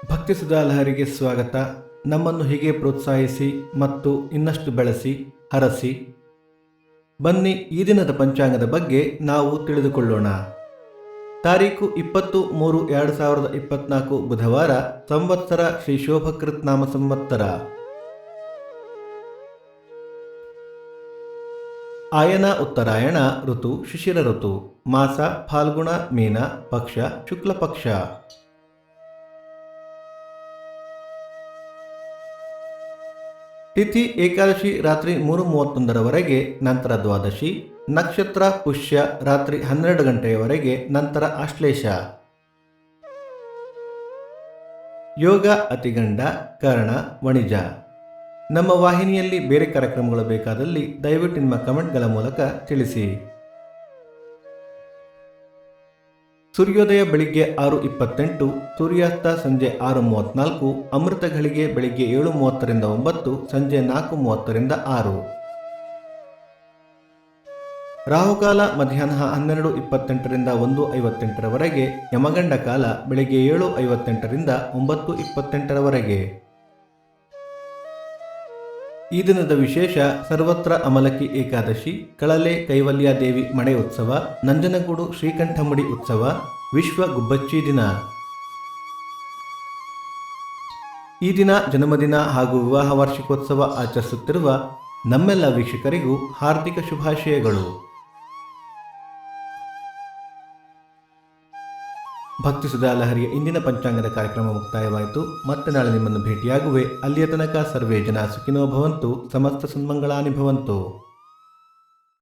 ಭಕ್ತಿ ಸುಧಾಲಹರಿಗೆ ಸ್ವಾಗತ. ನಮ್ಮನ್ನು ಹೀಗೆ ಪ್ರೋತ್ಸಾಹಿಸಿ ಮತ್ತು ಇನ್ನಷ್ಟು ಬೆಳೆಸಿ ಹರಸಿ. ಬನ್ನಿ ಈ ದಿನದ ಪಂಚಾಂಗದ ಬಗ್ಗೆ ನಾವು ತಿಳಿದುಕೊಳ್ಳೋಣ. ತಾರೀಕು 20-3-2024 ಬುಧವಾರ, ಸಂವತ್ಸರ ಶ್ರೀ ಶೋಭಕೃತ್ ನಾಮ ಸಂವತ್ಸರ. ಆಯನ ಉತ್ತರಾಯಣ, ಋತು ಶಿಶಿರ ಋತು, ಮಾಸ ಫಾಲ್ಗುಣ ಮೀನ, ಪಕ್ಷ ಶುಕ್ಲ ಪಕ್ಷ. ತಿಥಿ ಏಕಾದಶಿ ರಾತ್ರಿ 3:31 ನಂತರ ದ್ವಾದಶಿ, ನಕ್ಷತ್ರ ಪುಷ್ಯ ರಾತ್ರಿ 12 ಗಂಟೆಯವರೆಗೆ, ನಂತರ ಆಶ್ಲೇಷ. ಯೋಗ ಅತಿಗಂಡ, ಕರ್ಣ, ವಣಿಜ. ನಮ್ಮ ವಾಹಿನಿಯಲ್ಲಿ ಬೇರೆ ಕಾರ್ಯಕ್ರಮಗಳು ಬೇಕಾದಲ್ಲಿ ದಯವಿಟ್ಟು ನಿಮ್ಮ ಕಮೆಂಟ್ಗಳ ಮೂಲಕ ತಿಳಿಸಿ. ಸೂರ್ಯೋದಯ ಬೆಳಿಗ್ಗೆ 6:28, ಸೂರ್ಯಾಸ್ತ ಸಂಜೆ 6:34, ಅಮೃತ ಘಳಿಗೆ ಬೆಳಿಗ್ಗೆ 7:30 9, ಸಂಜೆ 4:30 6. ರಾಹುಕಾಲ ಮಧ್ಯಾಹ್ನ 12:28 1:58, ಯಮಗಂಡ ಕಾಲ ಬೆಳಿಗ್ಗೆ 7:58 9:28. ಈ ದಿನದ ವಿಶೇಷ: ಸರ್ವತ್ರ ಅಮಲಕಿ ಏಕಾದಶಿ, ಕಳಲೆ ಕೈವಲ್ಯಾದೇವಿ ಮಣೆ ಉತ್ಸವ, ನಂಜನಗೂಡು ಶ್ರೀಕಂಠಮುಡಿ ಉತ್ಸವ, ವಿಶ್ವ ಗುಬ್ಬಚ್ಚಿ ದಿನ. ಈ ದಿನ ಜನ್ಮದಿನ ಹಾಗೂ ವಿವಾಹ ವಾರ್ಷಿಕೋತ್ಸವ ಆಚರಿಸುತ್ತಿರುವ ನಮ್ಮೆಲ್ಲ ವೀಕ್ಷಕರಿಗೂ ಹಾರ್ದಿಕ ಶುಭಾಶಯಗಳು. ಭಕ್ತಿ ಸುಧಾಲಹರಿಯ ಇಂದಿನ ಪಂಚಾಂಗದ ಕಾರ್ಯಕ್ರಮ ಮುಕ್ತಾಯವಾಯಿತು. ಮತ್ತೆ ನಾಳೆ ನಿಮ್ಮನ್ನು ಭೇಟಿಯಾಗುವೆ. ಅಲ್ಲಿಯ ತನಕ ಸರ್ವೇ ಜನ ಸುಖಿನೋ ಭವಂತು, ಸಮಸ್ತ ಸನ್ಮಂಗಳಾನಿ ಭವಂತು.